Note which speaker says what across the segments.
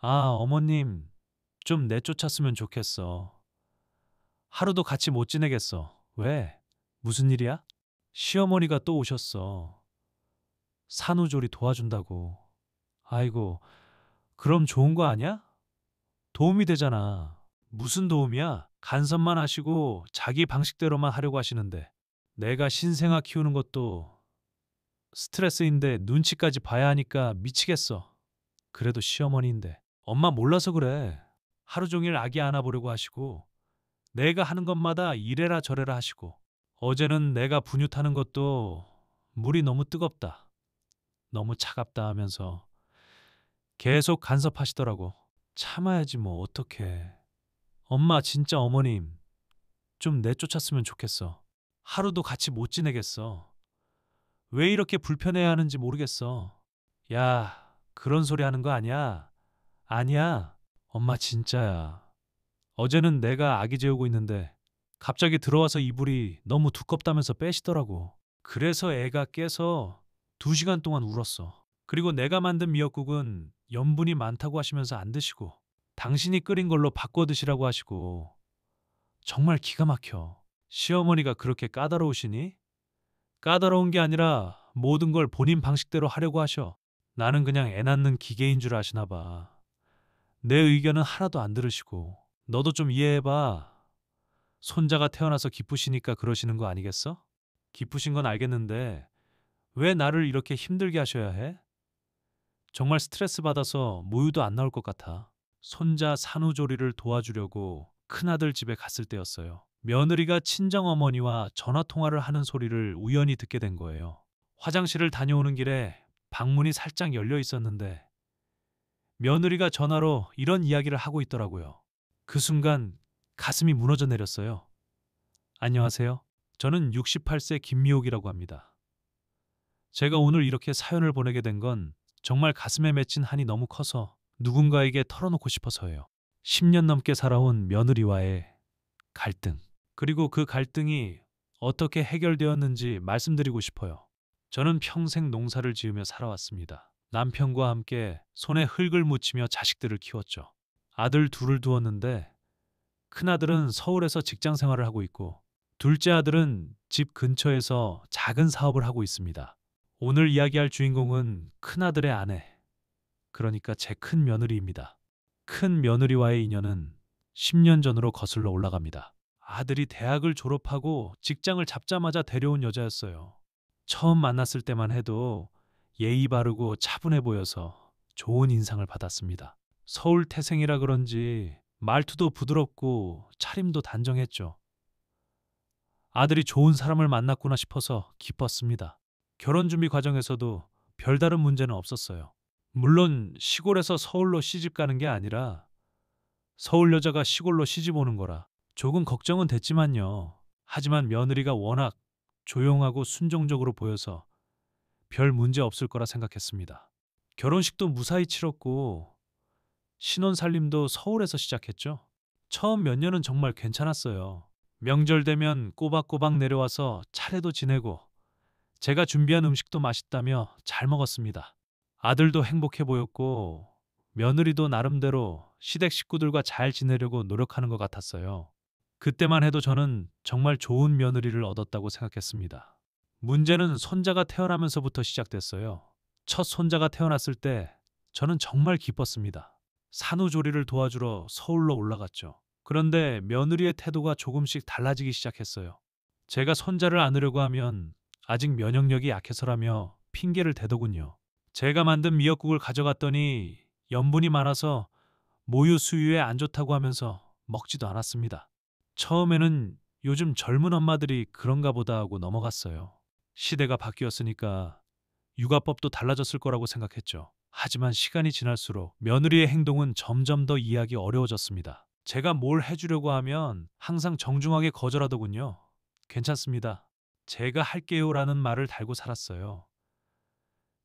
Speaker 1: 어머님, 좀 내쫓았으면 좋겠어. 하루도 같이 못 지내겠어. 왜? 무슨 일이야? 시어머니가 또 오셨어. 산후조리 도와준다고. 아이고, 그럼 좋은 거 아니야? 도움이 되잖아. 무슨 도움이야? 간섭만 하시고 자기 방식대로만 하려고 하시는데. 내가 신생아 키우는 것도 스트레스인데 눈치까지 봐야 하니까 미치겠어. 그래도 시어머니인데. 엄마 몰라서 그래. 하루 종일 아기 안아보려고 하시고 내가 하는 것마다 이래라 저래라 하시고 어제는 내가 분유 타는 것도 물이 너무 뜨겁다. 너무 차갑다 하면서 계속 간섭하시더라고. 참아야지 뭐 어떡해. 엄마 진짜 어머님 좀 내쫓았으면 좋겠어. 하루도 같이 못 지내겠어. 왜 이렇게 불편해야 하는지 모르겠어. 야, 그런 소리 하는 거 아니야. 아니야. 엄마 진짜야. 어제는 내가 아기 재우고 있는데 갑자기 들어와서 이불이 너무 두껍다면서 빼시더라고. 그래서 애가 깨서 2시간 동안 울었어. 그리고 내가 만든 미역국은 염분이 많다고 하시면서 안 드시고 당신이 끓인 걸로 바꿔 드시라고 하시고 정말 기가 막혀. 시어머니가 그렇게 까다로우시니? 까다로운 게 아니라 모든 걸 본인 방식대로 하려고 하셔. 나는 그냥 애 낳는 기계인 줄 아시나 봐. 내 의견은 하나도 안 들으시고. 너도 좀 이해해봐. 손자가 태어나서 기쁘시니까 그러시는 거 아니겠어? 기쁘신 건 알겠는데 왜 나를 이렇게 힘들게 하셔야 해? 정말 스트레스 받아서 모유도 안 나올 것 같아. 손자 산후조리를 도와주려고 큰아들 집에 갔을 때였어요. 며느리가 친정어머니와 전화통화를 하는 소리를 우연히 듣게 된 거예요. 화장실을 다녀오는 길에 방문이 살짝 열려 있었는데 며느리가 전화로 이런 이야기를 하고 있더라고요. 그 순간 가슴이 무너져 내렸어요. 안녕하세요. 저는 68세 김미옥이라고 합니다. 제가 오늘 이렇게 사연을 보내게 된 건 정말 가슴에 맺힌 한이 너무 커서 누군가에게 털어놓고 싶어서예요. 10년 넘게 살아온 며느리와의 갈등. 그리고 그 갈등이 어떻게 해결되었는지 말씀드리고 싶어요. 저는 평생 농사를 지으며 살아왔습니다. 남편과 함께 손에 흙을 묻히며 자식들을 키웠죠. 아들 둘을 두었는데 큰아들은 서울에서 직장 생활을 하고 있고 둘째 아들은 집 근처에서 작은 사업을 하고 있습니다. 오늘 이야기할 주인공은 큰아들의 아내, 그러니까 제 큰 며느리입니다. 큰 며느리와의 인연은 10년 전으로 거슬러 올라갑니다. 아들이 대학을 졸업하고 직장을 잡자마자 데려온 여자였어요. 처음 만났을 때만 해도 예의 바르고 차분해 보여서 좋은 인상을 받았습니다. 서울 태생이라 그런지 말투도 부드럽고 차림도 단정했죠. 아들이 좋은 사람을 만났구나 싶어서 기뻤습니다. 결혼 준비 과정에서도 별다른 문제는 없었어요. 물론 시골에서 서울로 시집 가는 게 아니라 서울 여자가 시골로 시집 오는 거라 조금 걱정은 됐지만요. 하지만 며느리가 워낙 조용하고 순종적으로 보여서 별 문제 없을 거라 생각했습니다. 결혼식도 무사히 치렀고 신혼 살림도 서울에서 시작했죠. 처음 몇 년은 정말 괜찮았어요. 명절 되면 꼬박꼬박 내려와서 차례도 지내고 제가 준비한 음식도 맛있다며 잘 먹었습니다. 아들도 행복해 보였고 며느리도 나름대로 시댁 식구들과 잘 지내려고 노력하는 것 같았어요. 그때만 해도 저는 정말 좋은 며느리를 얻었다고 생각했습니다. 문제는 손자가 태어나면서부터 시작됐어요. 첫 손자가 태어났을 때 저는 정말 기뻤습니다. 산후조리를 도와주러 서울로 올라갔죠. 그런데 며느리의 태도가 조금씩 달라지기 시작했어요. 제가 손자를 안으려고 하면 아직 면역력이 약해서라며 핑계를 대더군요. 제가 만든 미역국을 가져갔더니 염분이 많아서 모유 수유에 안 좋다고 하면서 먹지도 않았습니다. 처음에는 요즘 젊은 엄마들이 그런가 보다 하고 넘어갔어요. 시대가 바뀌었으니까 육아법도 달라졌을 거라고 생각했죠. 하지만 시간이 지날수록 며느리의 행동은 점점 더 이해하기 어려워졌습니다. 제가 뭘 해주려고 하면 항상 정중하게 거절하더군요. 괜찮습니다. 제가 할게요라는 말을 달고 살았어요.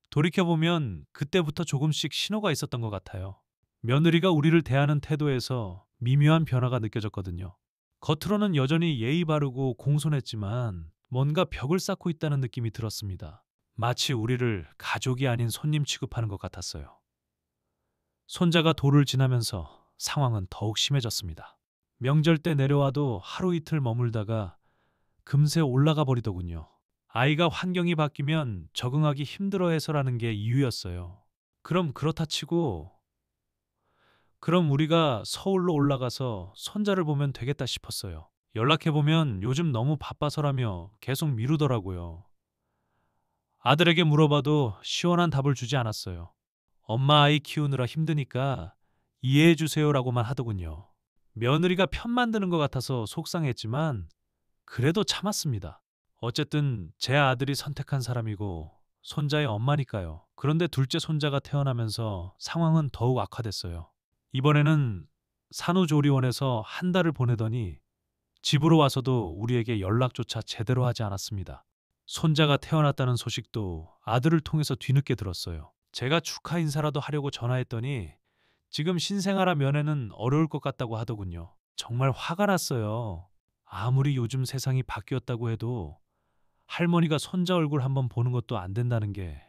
Speaker 1: 돌이켜보면 그때부터 조금씩 신호가 있었던 것 같아요. 며느리가 우리를 대하는 태도에서 미묘한 변화가 느껴졌거든요. 겉으로는 여전히 예의 바르고 공손했지만 뭔가 벽을 쌓고 있다는 느낌이 들었습니다. 마치 우리를 가족이 아닌 손님 취급하는 것 같았어요. 손자가 도를 지나면서 상황은 더욱 심해졌습니다. 명절 때 내려와도 하루 이틀 머물다가 금세 올라가 버리더군요. 아이가 환경이 바뀌면 적응하기 힘들어해서라는 게 이유였어요. 그럼 그렇다 치고 그럼 우리가 서울로 올라가서 손자를 보면 되겠다 싶었어요. 연락해보면 요즘 너무 바빠서라며 계속 미루더라고요. 아들에게 물어봐도 시원한 답을 주지 않았어요. 엄마 아이 키우느라 힘드니까 이해해 주세요라고만 하더군요. 며느리가 편 만드는 것 같아서 속상했지만 그래도 참았습니다. 어쨌든 제 아들이 선택한 사람이고 손자의 엄마니까요. 그런데 둘째 손자가 태어나면서 상황은 더욱 악화됐어요. 이번에는 산후조리원에서 한 달을 보내더니 집으로 와서도 우리에게 연락조차 제대로 하지 않았습니다. 손자가 태어났다는 소식도 아들을 통해서 뒤늦게 들었어요. 제가 축하 인사라도 하려고 전화했더니 지금 신생아라 면회는 어려울 것 같다고 하더군요. 정말 화가 났어요. 아무리 요즘 세상이 바뀌었다고 해도 할머니가 손자 얼굴 한번 보는 것도 안 된다는 게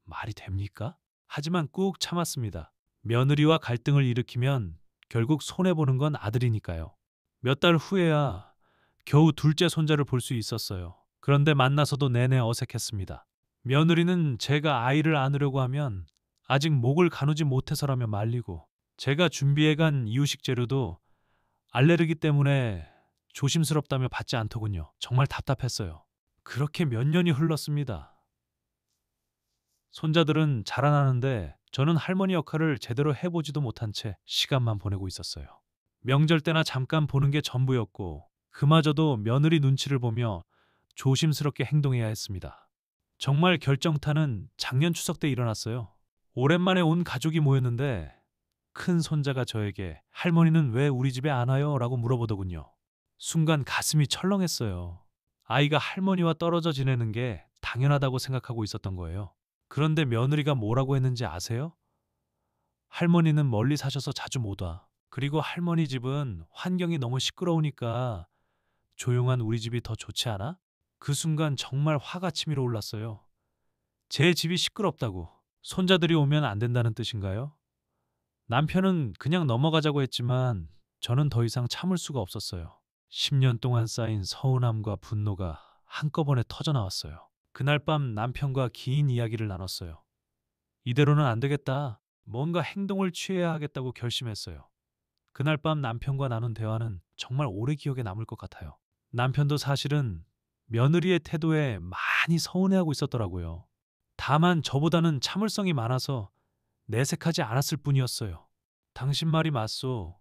Speaker 1: 말이 됩니까? 하지만 꾹 참았습니다. 며느리와 갈등을 일으키면 결국 손해보는 건 아들이니까요. 몇 달 후에야 겨우 둘째 손자를 볼 수 있었어요. 그런데 만나서도 내내 어색했습니다. 며느리는 제가 아이를 안으려고 하면 아직 목을 가누지 못해서라며 말리고, 제가 준비해간 이유식 재료도 알레르기 때문에 조심스럽다며 받지 않더군요. 정말 답답했어요. 그렇게 몇 년이 흘렀습니다. 손자들은 자라나는데 저는 할머니 역할을 제대로 해보지도 못한 채 시간만 보내고 있었어요. 명절 때나 잠깐 보는 게 전부였고 그마저도 며느리 눈치를 보며 조심스럽게 행동해야 했습니다. 정말 결정타는 작년 추석 때 일어났어요. 오랜만에 온 가족이 모였는데 큰 손자가 저에게 할머니는 왜 우리 집에 안 와요? 라고 물어보더군요. 순간 가슴이 철렁했어요. 아이가 할머니와 떨어져 지내는 게 당연하다고 생각하고 있었던 거예요. 그런데 며느리가 뭐라고 했는지 아세요? 할머니는 멀리 사셔서 자주 못 와. 그리고 할머니 집은 환경이 너무 시끄러우니까 조용한 우리 집이 더 좋지 않아? 그 순간 정말 화가 치밀어 올랐어요. 제 집이 시끄럽다고. 손자들이 오면 안 된다는 뜻인가요? 남편은 그냥 넘어가자고 했지만 저는 더 이상 참을 수가 없었어요. 10년 동안 쌓인 서운함과 분노가 한꺼번에 터져 나왔어요. 그날 밤 남편과 긴 이야기를 나눴어요. 이대로는 안 되겠다. 뭔가 행동을 취해야 하겠다고 결심했어요. 그날 밤 남편과 나눈 대화는 정말 오래 기억에 남을 것 같아요. 남편도 사실은 며느리의 태도에 많이 서운해하고 있었더라고요. 다만 저보다는 참을성이 많아서 내색하지 않았을 뿐이었어요. 당신 말이 맞소.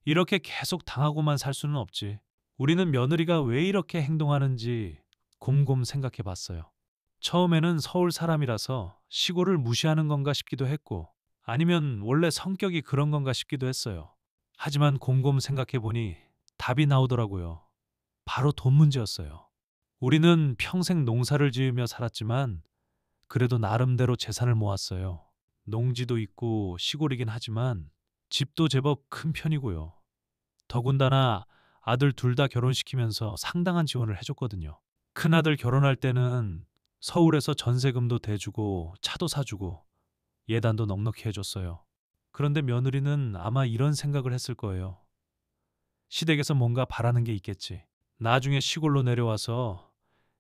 Speaker 1: 이렇게 계속 당하고만 살 수는 없지. 우리는 며느리가 왜 이렇게 행동하는지 곰곰 생각해 봤어요. 처음에는 서울 사람이라서 시골을 무시하는 건가 싶기도 했고, 아니면 원래 성격이 그런 건가 싶기도 했어요. 하지만 곰곰 생각해 보니 답이 나오더라고요. 바로 돈 문제였어요. 우리는 평생 농사를 지으며 살았지만 그래도 나름대로 재산을 모았어요. 농지도 있고 시골이긴 하지만 집도 제법 큰 편이고요. 더군다나 아들 둘 다 결혼시키면서 상당한 지원을 해줬거든요. 큰아들 결혼할 때는 서울에서 전세금도 대주고 차도 사주고 예단도 넉넉히 해줬어요. 그런데 며느리는 아마 이런 생각을 했을 거예요. 시댁에서 뭔가 바라는 게 있겠지. 나중에 시골로 내려와서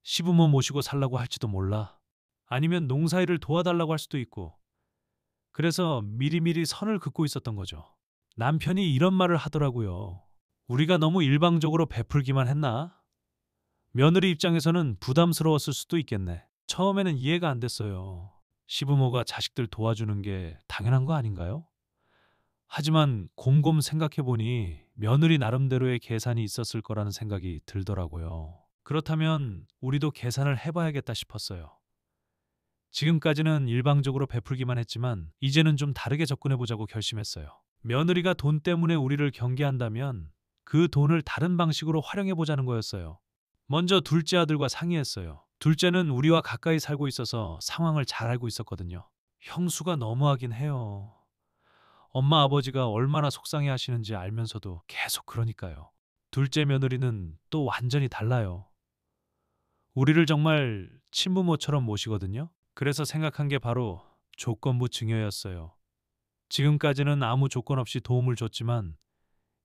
Speaker 1: 시부모 모시고 살라고 할지도 몰라. 아니면 농사일을 도와달라고 할 수도 있고. 그래서 미리미리 선을 긋고 있었던 거죠. 남편이 이런 말을 하더라고요. 우리가 너무 일방적으로 베풀기만 했나? 며느리 입장에서는 부담스러웠을 수도 있겠네. 처음에는 이해가 안 됐어요. 시부모가 자식들 도와주는 게 당연한 거 아닌가요? 하지만 곰곰 생각해보니 며느리 나름대로의 계산이 있었을 거라는 생각이 들더라고요. 그렇다면 우리도 계산을 해봐야겠다 싶었어요. 지금까지는 일방적으로 베풀기만 했지만 이제는 좀 다르게 접근해보자고 결심했어요. 며느리가 돈 때문에 우리를 경계한다면 그 돈을 다른 방식으로 활용해보자는 거였어요. 먼저 둘째 아들과 상의했어요. 둘째는 우리와 가까이 살고 있어서 상황을 잘 알고 있었거든요. 형수가 너무하긴 해요. 엄마 아버지가 얼마나 속상해 하시는지 알면서도 계속 그러니까요. 둘째 며느리는 또 완전히 달라요. 우리를 정말 친부모처럼 모시거든요. 그래서 생각한 게 바로 조건부 증여였어요. 지금까지는 아무 조건 없이 도움을 줬지만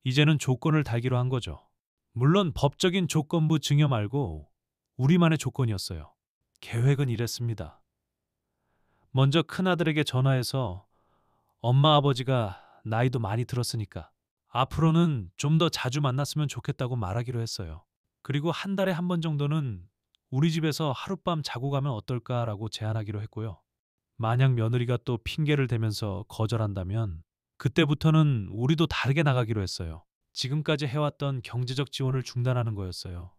Speaker 1: 이제는 조건을 달기로 한 거죠. 물론 법적인 조건부 증여 말고 우리만의 조건이었어요. 계획은 이랬습니다. 먼저 큰아들에게 전화해서 엄마 아버지가 나이도 많이 들었으니까 앞으로는 좀 더 자주 만났으면 좋겠다고 말하기로 했어요. 그리고 한 달에 한 번 정도는 우리 집에서 하룻밤 자고 가면 어떨까라고 제안하기로 했고요. 만약 며느리가 또 핑계를 대면서 거절한다면 그때부터는 우리도 다르게 나가기로 했어요. 지금까지 해왔던 경제적 지원을 중단하는 거였어요.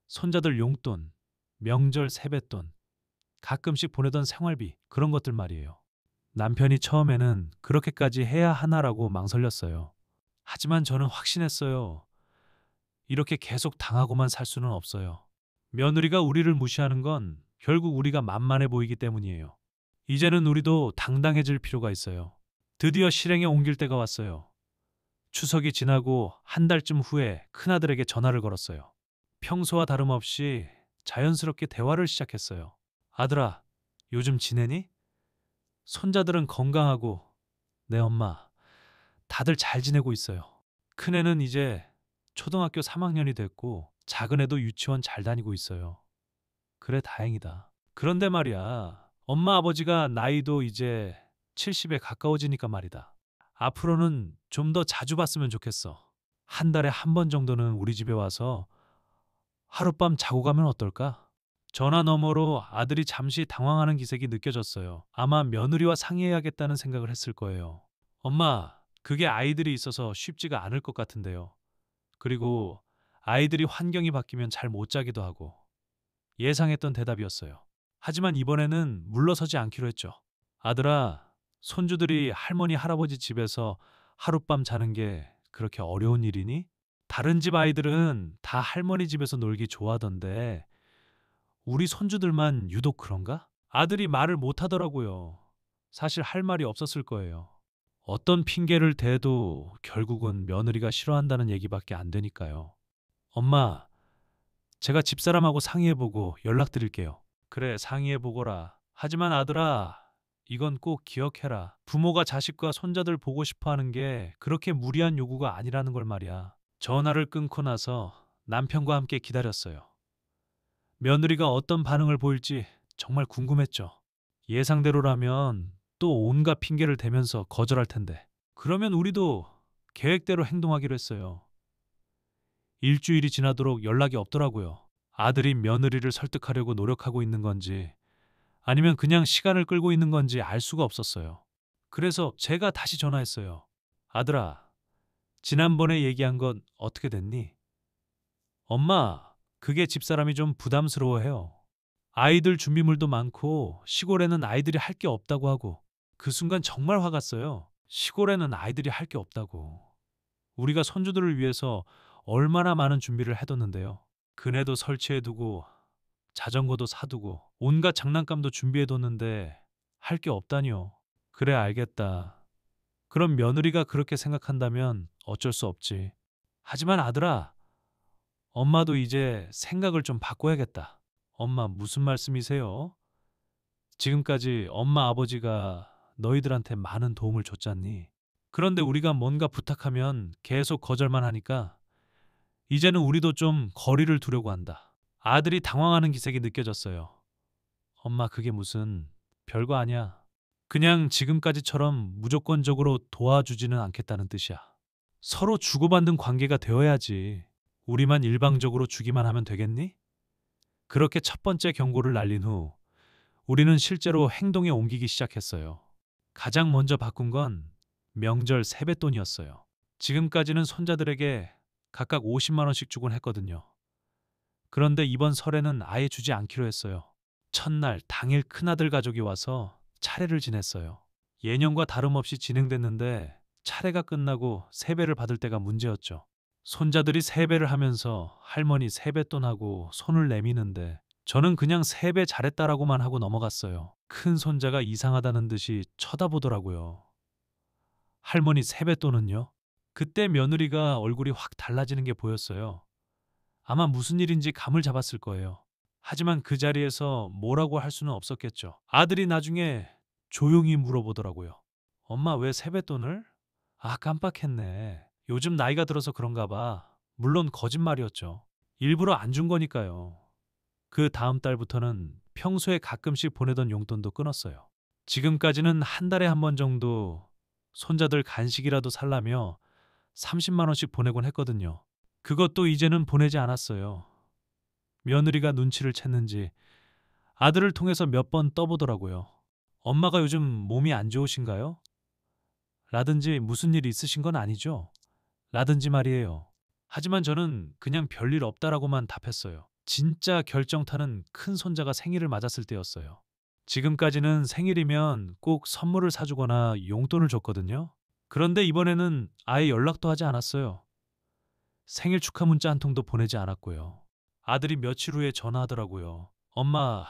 Speaker 1: 손자들 용돈, 명절 세뱃돈, 가끔씩 보내던 생활비 그런 것들 말이에요. 남편이 처음에는 그렇게까지 해야 하나라고 망설였어요. 하지만 저는 확신했어요. 이렇게 계속 당하고만 살 수는 없어요. 며느리가 우리를 무시하는 건 결국 우리가 만만해 보이기 때문이에요. 이제는 우리도 당당해질 필요가 있어요. 드디어 실행에 옮길 때가 왔어요. 추석이 지나고 한 달쯤 후에 큰아들에게 전화를 걸었어요. 평소와 다름없이 자연스럽게 대화를 시작했어요. 아들아, 요즘 지내니? 손자들은 건강하고 내 엄마 다들 잘 지내고 있어요. 큰애는 이제 초등학교 3학년이 됐고 작은 애도 유치원 잘 다니고 있어요. 그래 다행이다. 그런데 말이야. 엄마 아버지가 나이도 이제 70에 가까워지니까 말이다. 앞으로는 좀 더 자주 봤으면 좋겠어. 한 달에 한 번 정도는 우리 집에 와서 하룻밤 자고 가면 어떨까? 전화 너머로 아들이 잠시 당황하는 기색이 느껴졌어요. 아마 며느리와 상의해야겠다는 생각을 했을 거예요. 엄마, 그게 아이들이 있어서 쉽지가 않을 것 같은데요. 그리고 아이들이 환경이 바뀌면 잘 못 자기도 하고 예상했던 대답이었어요. 하지만 이번에는 물러서지 않기로 했죠. 아들아, 손주들이 할머니 할아버지 집에서 하룻밤 자는 게 그렇게 어려운 일이니? 다른 집 아이들은 다 할머니 집에서 놀기 좋아하던데 우리 손주들만 유독 그런가? 아들이 말을 못 하더라고요. 사실 할 말이 없었을 거예요. 어떤 핑계를 대도 결국은 며느리가 싫어한다는 얘기밖에 안 되니까요. 엄마, 제가 집사람하고 상의해보고 연락드릴게요. 그래, 상의해보거라. 하지만 아들아, 이건 꼭 기억해라. 부모가 자식과 손자들 보고 싶어 하는 게 그렇게 무리한 요구가 아니라는 걸 말이야. 전화를 끊고 나서 남편과 함께 기다렸어요. 며느리가 어떤 반응을 보일지 정말 궁금했죠. 예상대로라면 또 온갖 핑계를 대면서 거절할 텐데. 그러면 우리도 계획대로 행동하기로 했어요. 일주일이 지나도록 연락이 없더라고요. 아들이 며느리를 설득하려고 노력하고 있는 건지 아니면 그냥 시간을 끌고 있는 건지 알 수가 없었어요. 그래서 제가 다시 전화했어요. 아들아, 지난번에 얘기한 건 어떻게 됐니? 엄마, 그게 집사람이 좀 부담스러워해요. 아이들 준비물도 많고 시골에는 아이들이 할 게 없다고 하고 그 순간 정말 화갔어요. 시골에는 아이들이 할 게 없다고. 우리가 손주들을 위해서 얼마나 많은 준비를 해뒀는데요. 그네도 설치해두고 자전거도 사두고 온갖 장난감도 준비해뒀는데 할 게 없다니요. 그래 알겠다. 그럼 며느리가 그렇게 생각한다면 어쩔 수 없지. 하지만 아들아, 엄마도 이제 생각을 좀 바꿔야겠다. 엄마 무슨 말씀이세요? 지금까지 엄마 아버지가 너희들한테 많은 도움을 줬잖니. 그런데 우리가 뭔가 부탁하면 계속 거절만 하니까 이제는 우리도 좀 거리를 두려고 한다. 아들이 당황하는 기색이 느껴졌어요. 엄마 그게 무슨 별거 아니야. 그냥 지금까지처럼 무조건적으로 도와주지는 않겠다는 뜻이야. 서로 주고받는 관계가 되어야지. 우리만 일방적으로 주기만 하면 되겠니? 그렇게 첫 번째 경고를 날린 후 우리는 실제로 행동에 옮기기 시작했어요. 가장 먼저 바꾼 건 명절 세뱃돈이었어요. 지금까지는 손자들에게 각각 50만 원씩 주곤 했거든요. 그런데 이번 설에는 아예 주지 않기로 했어요. 첫날 당일 큰아들 가족이 와서 차례를 지냈어요. 예년과 다름없이 진행됐는데 차례가 끝나고 세배를 받을 때가 문제였죠. 손자들이 세배를 하면서 할머니 세뱃돈하고 손을 내미는데 저는 그냥 세배 잘했다라고만 하고 넘어갔어요. 큰 손자가 이상하다는 듯이 쳐다보더라고요. 할머니 세뱃돈은요? 그때 며느리가 얼굴이 확 달라지는 게 보였어요. 아마 무슨 일인지 감을 잡았을 거예요. 하지만 그 자리에서 뭐라고 할 수는 없었겠죠. 아들이 나중에 조용히 물어보더라고요. 엄마 왜 세뱃돈을? 아, 깜빡했네. 요즘 나이가 들어서 그런가 봐. 물론 거짓말이었죠. 일부러 안 준 거니까요. 그 다음 달부터는 평소에 가끔씩 보내던 용돈도 끊었어요. 지금까지는 한 달에 한 번 정도 손자들 간식이라도 살라며 30만 원씩 보내곤 했거든요. 그것도 이제는 보내지 않았어요. 며느리가 눈치를 챘는지 아들을 통해서 몇 번 떠보더라고요. 엄마가 요즘 몸이 안 좋으신가요? 라든지 무슨 일 있으신 건 아니죠? 라든지 말이에요. 하지만 저는 그냥 별일 없다라고만 답했어요. 진짜 결정타는 큰 손자가 생일을 맞았을 때였어요. 지금까지는 생일이면 꼭 선물을 사주거나 용돈을 줬거든요. 그런데 이번에는 아예 연락도 하지 않았어요. 생일 축하 문자 한 통도 보내지 않았고요. 아들이 며칠 후에 전화하더라고요. 엄마,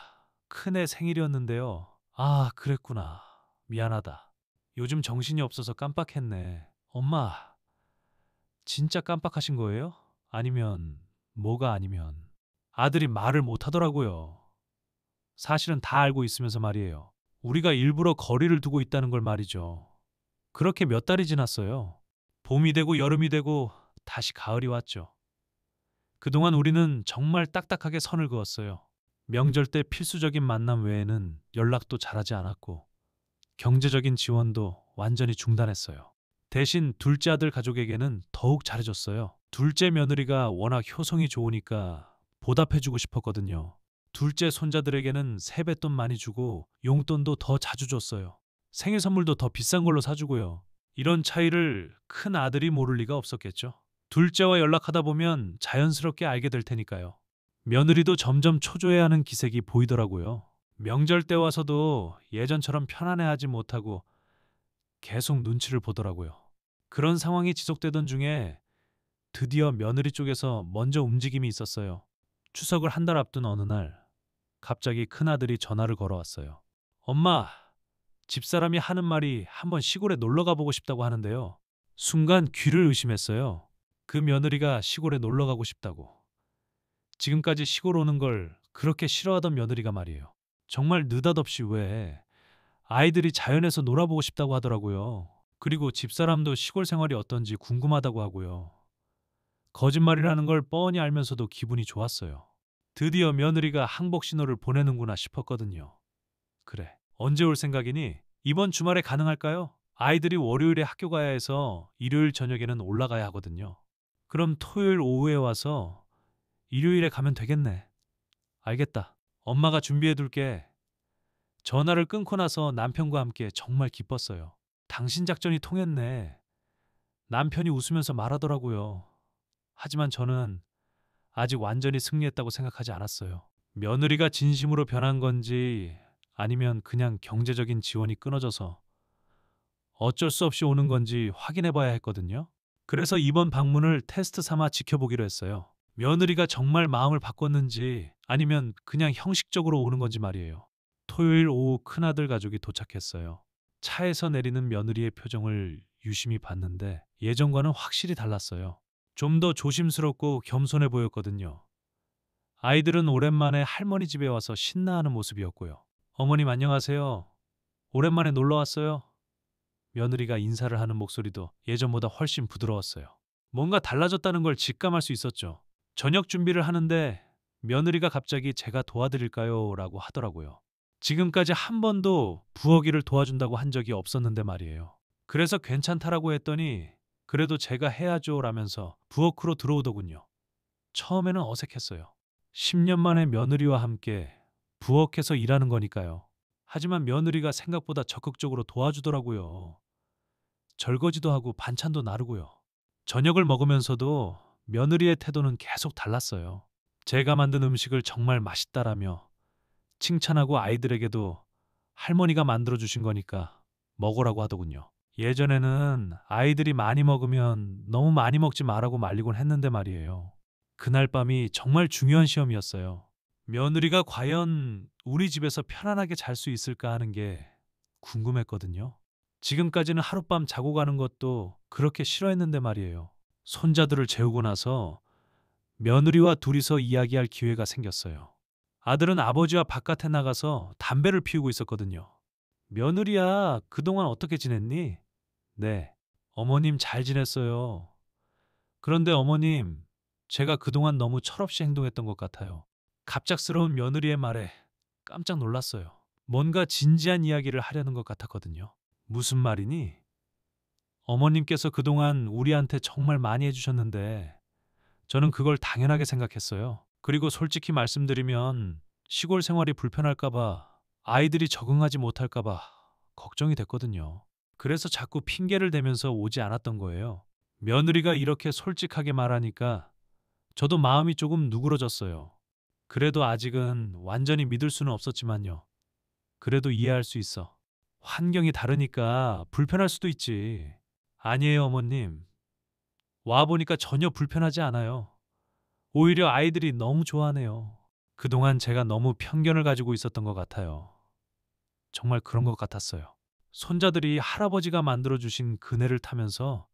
Speaker 1: 큰애 생일이었는데요. 아, 그랬구나. 미안하다. 요즘 정신이 없어서 깜빡했네. 엄마, 진짜 깜빡하신 거예요? 아니면, 뭐가 아니면. 아들이 말을 못 하더라고요. 사실은 다 알고 있으면서 말이에요. 우리가 일부러 거리를 두고 있다는 걸 말이죠. 그렇게 몇 달이 지났어요. 봄이 되고 여름이 되고 다시 가을이 왔죠. 그동안 우리는 정말 딱딱하게 선을 그었어요. 명절 때 필수적인 만남 외에는 연락도 잘하지 않았고 경제적인 지원도 완전히 중단했어요. 대신 둘째 아들 가족에게는 더욱 잘해줬어요. 둘째 며느리가 워낙 효성이 좋으니까 보답해주고 싶었거든요. 둘째 손자들에게는 세뱃돈 많이 주고 용돈도 더 자주 줬어요. 생일 선물도 더 비싼 걸로 사주고요. 이런 차이를 큰 아들이 모를 리가 없었겠죠. 둘째와 연락하다 보면 자연스럽게 알게 될 테니까요. 며느리도 점점 초조해하는 기색이 보이더라고요. 명절 때 와서도 예전처럼 편안해하지 못하고 계속 눈치를 보더라고요. 그런 상황이 지속되던 중에 드디어 며느리 쪽에서 먼저 움직임이 있었어요. 추석을 한 달 앞둔 어느 날 갑자기 큰아들이 전화를 걸어왔어요. 엄마, 집사람이 하는 말이 한번 시골에 놀러 가보고 싶다고 하는데요. 순간 귀를 의심했어요. 그 며느리가 시골에 놀러 가고 싶다고. 지금까지 시골 오는 걸 그렇게 싫어하던 며느리가 말이에요. 정말 느닷없이 왜 아이들이 자연에서 놀아보고 싶다고 하더라고요. 그리고 집사람도 시골 생활이 어떤지 궁금하다고 하고요. 거짓말이라는 걸 뻔히 알면서도 기분이 좋았어요. 드디어 며느리가 항복 신호를 보내는구나 싶었거든요. 그래, 언제 올 생각이니? 이번 주말에 가능할까요? 아이들이 월요일에 학교 가야 해서 일요일 저녁에는 올라가야 하거든요. 그럼 토요일 오후에 와서 일요일에 가면 되겠네. 알겠다. 엄마가 준비해둘게. 전화를 끊고 나서 남편과 함께 정말 기뻤어요. 당신 작전이 통했네. 남편이 웃으면서 말하더라고요. 하지만 저는 아직 완전히 승리했다고 생각하지 않았어요. 며느리가 진심으로 변한 건지 아니면 그냥 경제적인 지원이 끊어져서 어쩔 수 없이 오는 건지 확인해 봐야 했거든요. 그래서 이번 방문을 테스트 삼아 지켜보기로 했어요. 며느리가 정말 마음을 바꿨는지 아니면 그냥 형식적으로 오는 건지 말이에요. 토요일 오후 큰아들 가족이 도착했어요. 차에서 내리는 며느리의 표정을 유심히 봤는데 예전과는 확실히 달랐어요. 좀 더 조심스럽고 겸손해 보였거든요. 아이들은 오랜만에 할머니 집에 와서 신나하는 모습이었고요. 어머님 안녕하세요. 오랜만에 놀러 왔어요. 며느리가 인사를 하는 목소리도 예전보다 훨씬 부드러웠어요. 뭔가 달라졌다는 걸 직감할 수 있었죠. 저녁 준비를 하는데 며느리가 갑자기 제가 도와드릴까요? 라고 하더라고요. 지금까지 한 번도 부엌 일을 도와준다고 한 적이 없었는데 말이에요. 그래서 괜찮다라고 했더니 그래도 제가 해야죠 라면서 부엌으로 들어오더군요. 처음에는 어색했어요. 10년 만에 며느리와 함께 부엌에서 일하는 거니까요. 하지만 며느리가 생각보다 적극적으로 도와주더라고요. 절거지도 하고 반찬도 나르고요. 저녁을 먹으면서도 며느리의 태도는 계속 달랐어요. 제가 만든 음식을 정말 맛있다라며 칭찬하고 아이들에게도 할머니가 만들어주신 거니까 먹으라고 하더군요. 예전에는 아이들이 많이 먹으면 너무 많이 먹지 말라고 말리곤 했는데 말이에요. 그날 밤이 정말 중요한 시험이었어요. 며느리가 과연 우리 집에서 편안하게 잘 수 있을까 하는 게 궁금했거든요. 지금까지는 하룻밤 자고 가는 것도 그렇게 싫어했는데 말이에요. 손자들을 재우고 나서 며느리와 둘이서 이야기할 기회가 생겼어요. 아들은 아버지와 바깥에 나가서 담배를 피우고 있었거든요. 며느리야, 그동안 어떻게 지냈니? 네. 어머님 잘 지냈어요. 그런데 어머님, 제가 그동안 너무 철없이 행동했던 것 같아요. 갑작스러운 며느리의 말에 깜짝 놀랐어요. 뭔가 진지한 이야기를 하려는 것 같았거든요. 무슨 말이니? 어머님께서 그동안 우리한테 정말 많이 해주셨는데 저는 그걸 당연하게 생각했어요. 그리고 솔직히 말씀드리면 시골 생활이 불편할까봐, 아이들이 적응하지 못할까봐 걱정이 됐거든요. 그래서 자꾸 핑계를 대면서 오지 않았던 거예요. 며느리가 이렇게 솔직하게 말하니까 저도 마음이 조금 누그러졌어요. 그래도 아직은 완전히 믿을 수는 없었지만요. 그래도 이해할 수 있어. 환경이 다르니까 불편할 수도 있지. 아니에요, 어머님. 와보니까 전혀 불편하지 않아요. 오히려 아이들이 너무 좋아하네요. 그동안 제가 너무 편견을 가지고 있었던 것 같아요. 정말 그런 것 같았어요. 손자들이 할아버지가 만들어주신 그네를 타면서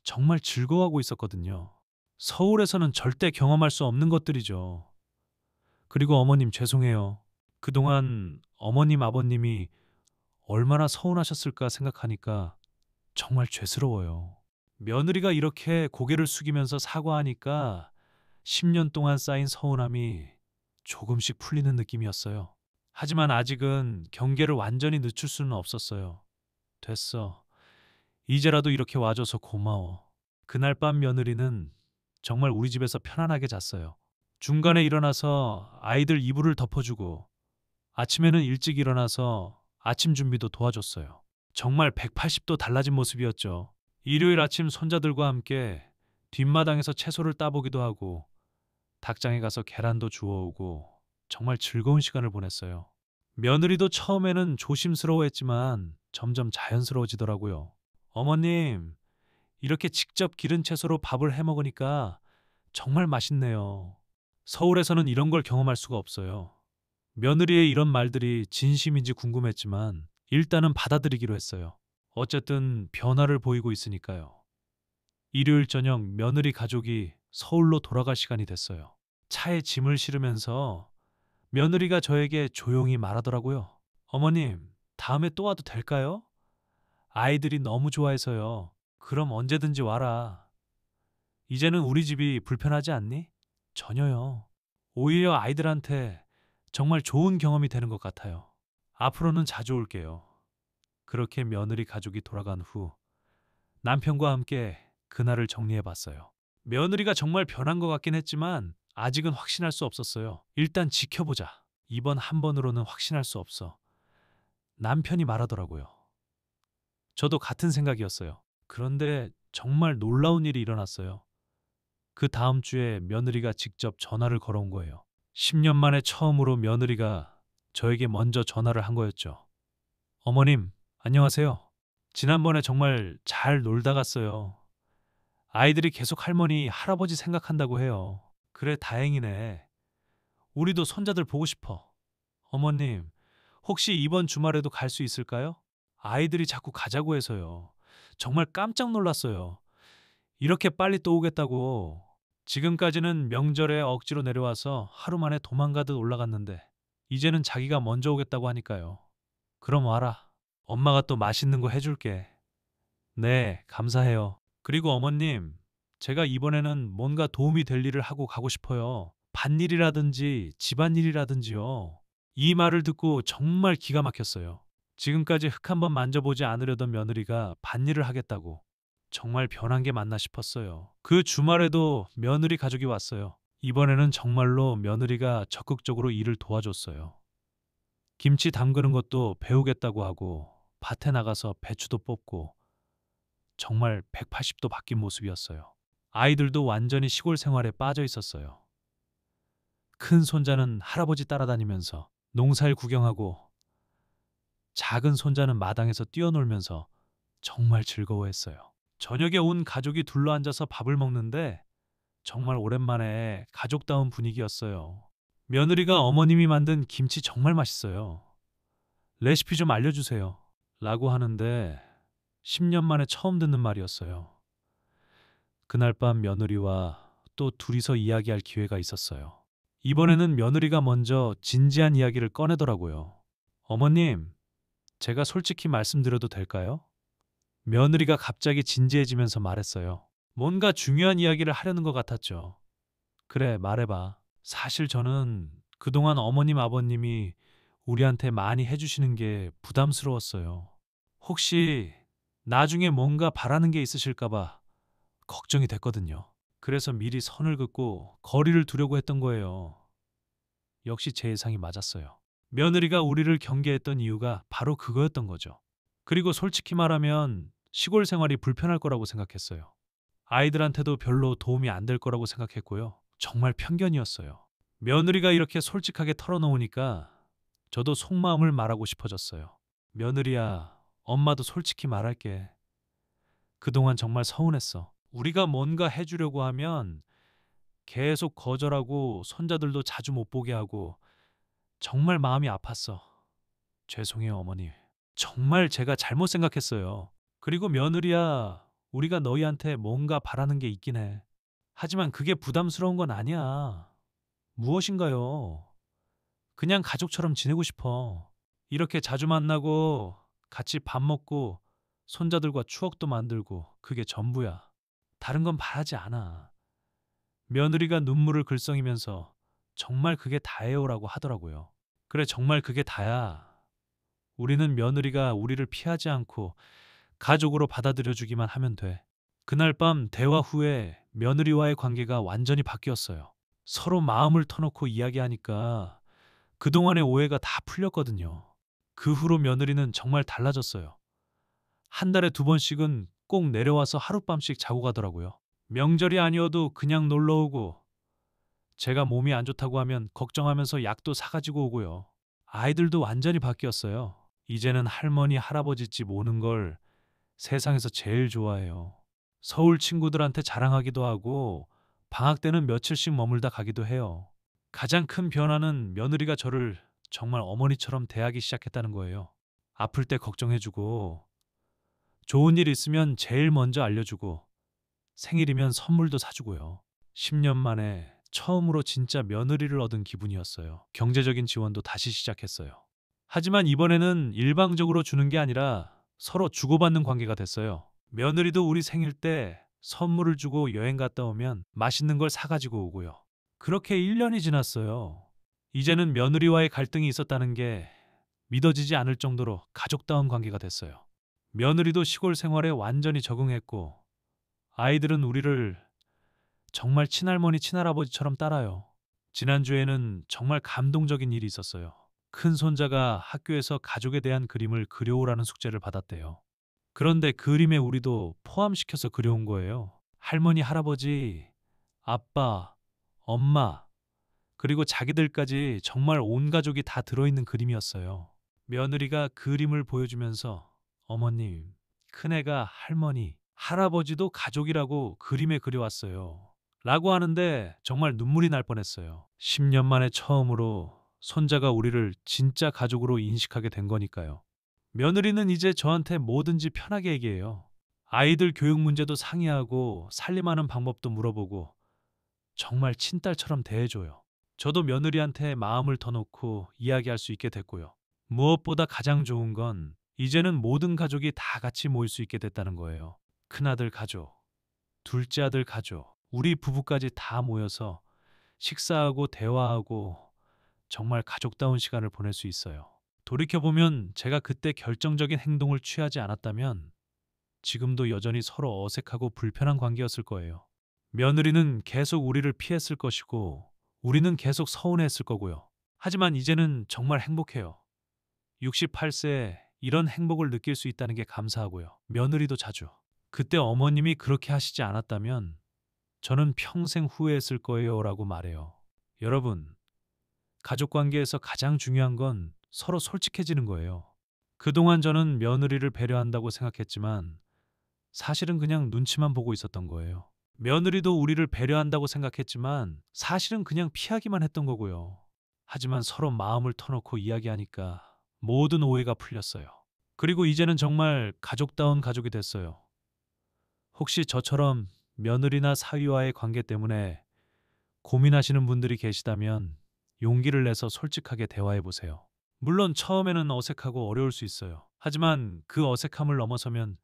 Speaker 1: 정말 즐거워하고 있었거든요. 서울에서는 절대 경험할 수 없는 것들이죠. 그리고 어머님 죄송해요. 그동안 어머님, 아버님이 얼마나 서운하셨을까 생각하니까 정말 죄스러워요. 며느리가 이렇게 고개를 숙이면서 사과하니까 10년 동안 쌓인 서운함이 조금씩 풀리는 느낌이었어요. 하지만 아직은 경계를 완전히 늦출 수는 없었어요. 됐어. 이제라도 이렇게 와줘서 고마워. 그날 밤 며느리는 정말 우리 집에서 편안하게 잤어요. 중간에 일어나서 아이들 이불을 덮어주고 아침에는 일찍 일어나서 아침 준비도 도와줬어요. 정말 180도 달라진 모습이었죠. 일요일 아침 손자들과 함께 뒷마당에서 채소를 따보기도 하고 닭장에 가서 계란도 주워오고 정말 즐거운 시간을 보냈어요. 며느리도 처음에는 조심스러워했지만 점점 자연스러워지더라고요. 어머님, 이렇게 직접 기른 채소로 밥을 해 먹으니까 정말 맛있네요. 서울에서는 이런 걸 경험할 수가 없어요. 며느리의 이런 말들이 진심인지 궁금했지만 일단은 받아들이기로 했어요. 어쨌든 변화를 보이고 있으니까요. 일요일 저녁 며느리 가족이 서울로 돌아갈 시간이 됐어요. 차에 짐을 실으면서 며느리가 저에게 조용히 말하더라고요. 어머님, 다음에 또 와도 될까요? 아이들이 너무 좋아해서요. 그럼 언제든지 와라. 이제는 우리 집이 불편하지 않니? 전혀요. 오히려 아이들한테 정말 좋은 경험이 되는 것 같아요. 앞으로는 자주 올게요. 그렇게 며느리 가족이 돌아간 후 남편과 함께 그날을 정리해 봤어요. 며느리가 정말 변한 것 같긴 했지만 아직은 확신할 수 없었어요. 일단 지켜보자. 이번 한 번으로는 확신할 수 없어. 남편이 말하더라고요. 저도 같은 생각이었어요. 그런데 정말 놀라운 일이 일어났어요. 그 다음 주에 며느리가 직접 전화를 걸어온 거예요. 10년 만에 처음으로 며느리가 저에게 먼저 전화를 한 거였죠. 어머님, 안녕하세요. 지난번에 정말 잘 놀다 갔어요. 아이들이 계속 할머니, 할아버지 생각한다고 해요. 그래, 다행이네. 우리도 손자들 보고 싶어. 어머님, 혹시 이번 주말에도 갈 수 있을까요? 아이들이 자꾸 가자고 해서요. 정말 깜짝 놀랐어요. 이렇게 빨리 또 오겠다고. 지금까지는 명절에 억지로 내려와서 하루 만에 도망가듯 올라갔는데 이제는 자기가 먼저 오겠다고 하니까요. 그럼 와라. 엄마가 또 맛있는 거 해줄게. 네, 감사해요. 그리고 어머님, 제가 이번에는 뭔가 도움이 될 일을 하고 가고 싶어요. 밭일이라든지 집안일이라든지요. 이 말을 듣고 정말 기가 막혔어요. 지금까지 흙 한번 만져보지 않으려던 며느리가 밭일을 하겠다고. 정말 변한 게 맞나 싶었어요. 그 주말에도 며느리 가족이 왔어요. 이번에는 정말로 며느리가 적극적으로 일을 도와줬어요. 김치 담그는 것도 배우겠다고 하고 밭에 나가서 배추도 뽑고 정말 180도 바뀐 모습이었어요. 아이들도 완전히 시골 생활에 빠져 있었어요. 큰 손자는 할아버지 따라다니면서 농사일 구경하고 작은 손자는 마당에서 뛰어놀면서 정말 즐거워했어요. 저녁에 온 가족이 둘러앉아서 밥을 먹는데 정말 오랜만에 가족다운 분위기였어요. 며느리가 어머님이 만든 김치 정말 맛있어요. 레시피 좀 알려주세요. 라고 하는데 10년 만에 처음 듣는 말이었어요. 그날 밤 며느리와 또 둘이서 이야기할 기회가 있었어요. 이번에는 며느리가 먼저 진지한 이야기를 꺼내더라고요. 어머님, 제가 솔직히 말씀드려도 될까요? 며느리가 갑자기 진지해지면서 말했어요. 뭔가 중요한 이야기를 하려는 것 같았죠. 그래, 말해봐. 사실 저는 그동안 어머님, 아버님이 우리한테 많이 해주시는 게 부담스러웠어요. 혹시 나중에 뭔가 바라는 게 있으실까봐 걱정이 됐거든요. 그래서 미리 선을 긋고 거리를 두려고 했던 거예요. 역시 제 예상이 맞았어요. 며느리가 우리를 경계했던 이유가 바로 그거였던 거죠. 그리고 솔직히 말하면 시골 생활이 불편할 거라고 생각했어요. 아이들한테도 별로 도움이 안 될 거라고 생각했고요. 정말 편견이었어요. 며느리가 이렇게 솔직하게 털어놓으니까 저도 속마음을 말하고 싶어졌어요. 며느리야, 엄마도 솔직히 말할게. 그동안 정말 서운했어. 우리가 뭔가 해주려고 하면 계속 거절하고 손자들도 자주 못 보게 하고 정말 마음이 아팠어. 죄송해요, 어머니. 정말 제가 잘못 생각했어요. 그리고 며느리야, 우리가 너희한테 뭔가 바라는 게 있긴 해. 하지만 그게 부담스러운 건 아니야. 무엇인가요? 그냥 가족처럼 지내고 싶어. 이렇게 자주 만나고 같이 밥 먹고 손자들과 추억도 만들고 그게 전부야. 다른 건 바라지 않아. 며느리가 눈물을 글썽이면서 정말 그게 다예요라고 하더라고요. 그래, 정말 그게 다야. 우리는 며느리가 우리를 피하지 않고 가족으로 받아들여주기만 하면 돼. 그날 밤 대화 후에 며느리와의 관계가 완전히 바뀌었어요. 서로 마음을 터놓고 이야기하니까 그동안의 오해가 다 풀렸거든요. 그 후로 며느리는 정말 달라졌어요. 한 달에 2번씩은 꼭 내려와서 하룻밤씩 자고 가더라고요. 명절이 아니어도 그냥 놀러 오고 제가 몸이 안 좋다고 하면 걱정하면서 약도 사가지고 오고요. 아이들도 완전히 바뀌었어요. 이제는 할머니, 할아버지 집 오는 걸 세상에서 제일 좋아해요. 서울 친구들한테 자랑하기도 하고 방학 때는 며칠씩 머물다 가기도 해요. 가장 큰 변화는 며느리가 저를 정말 어머니처럼 대하기 시작했다는 거예요. 아플 때 걱정해주고 좋은 일 있으면 제일 먼저 알려주고 생일이면 선물도 사주고요. 10년 만에 처음으로 진짜 며느리를 얻은 기분이었어요. 경제적인 지원도 다시 시작했어요. 하지만 이번에는 일방적으로 주는 게 아니라 서로 주고받는 관계가 됐어요. 며느리도 우리 생일 때 선물을 주고 여행 갔다 오면 맛있는 걸 사가지고 오고요. 그렇게 1년이 지났어요. 이제는 며느리와의 갈등이 있었다는 게 믿어지지 않을 정도로 가족다운 관계가 됐어요. 며느리도 시골 생활에 완전히 적응했고 아이들은 우리를 정말 친할머니, 친할아버지처럼 따라요. 지난주에는 정말 감동적인 일이 있었어요. 큰 손자가 학교에서 가족에 대한 그림을 그려오라는 숙제를 받았대요. 그런데 그림에 우리도 포함시켜서 그려온 거예요. 할머니, 할아버지, 아빠, 엄마, 그리고 자기들까지 정말 온 가족이 다 들어있는 그림이었어요. 며느리가 그림을 보여주면서 어머님, 큰애가 할머니, 할아버지도 가족이라고 그림에 그려왔어요. 라고 하는데 정말 눈물이 날 뻔했어요. 10년 만에 처음으로 손자가 우리를 진짜 가족으로 인식하게 된 거니까요. 며느리는 이제 저한테 뭐든지 편하게 얘기해요. 아이들 교육 문제도 상의하고 살림하는 방법도 물어보고 정말 친딸처럼 대해줘요. 저도 며느리한테 마음을 터놓고 이야기할 수 있게 됐고요. 무엇보다 가장 좋은 건 이제는 모든 가족이 다 같이 모일 수 있게 됐다는 거예요. 큰아들 가족, 둘째 아들 가족, 우리 부부까지 다 모여서 식사하고 대화하고 정말 가족다운 시간을 보낼 수 있어요. 돌이켜보면 제가 그때 결정적인 행동을 취하지 않았다면 지금도 여전히 서로 어색하고 불편한 관계였을 거예요. 며느리는 계속 우리를 피했을 것이고 우리는 계속 서운해했을 거고요. 하지만 이제는 정말 행복해요. 68세에 이런 행복을 느낄 수 있다는 게 감사하고요. 며느리도 자주. 그때 어머님이 그렇게 하시지 않았다면 저는 평생 후회했을 거예요 라고 말해요. 여러분, 가족 관계에서 가장 중요한 건 서로 솔직해지는 거예요. 그동안 저는 며느리를 배려한다고 생각했지만 사실은 그냥 눈치만 보고 있었던 거예요. 며느리도 우리를 배려한다고 생각했지만 사실은 그냥 피하기만 했던 거고요. 하지만 서로 마음을 터놓고 이야기하니까 모든 오해가 풀렸어요. 그리고 이제는 정말 가족다운 가족이 됐어요. 혹시 저처럼 며느리나 사위와의 관계 때문에 고민하시는 분들이 계시다면 용기를 내서 솔직하게 대화해 보세요. 물론 처음에는 어색하고 어려울 수 있어요. 하지만 그 어색함을 넘어서면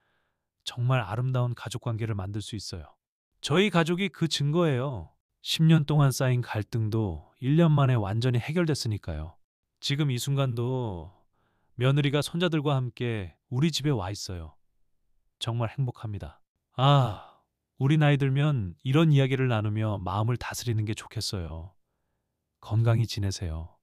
Speaker 1: 정말 아름다운 가족 관계를 만들 수 있어요. 저희 가족이 그 증거예요. 10년 동안 쌓인 갈등도 1년 만에 완전히 해결됐으니까요. 지금 이 순간도 며느리가 손자들과 함께 우리 집에 와 있어요. 정말 행복합니다. 아, 우리 나이 들면 이런 이야기를 나누며 마음을 다스리는 게 좋겠어요. 건강히 지내세요.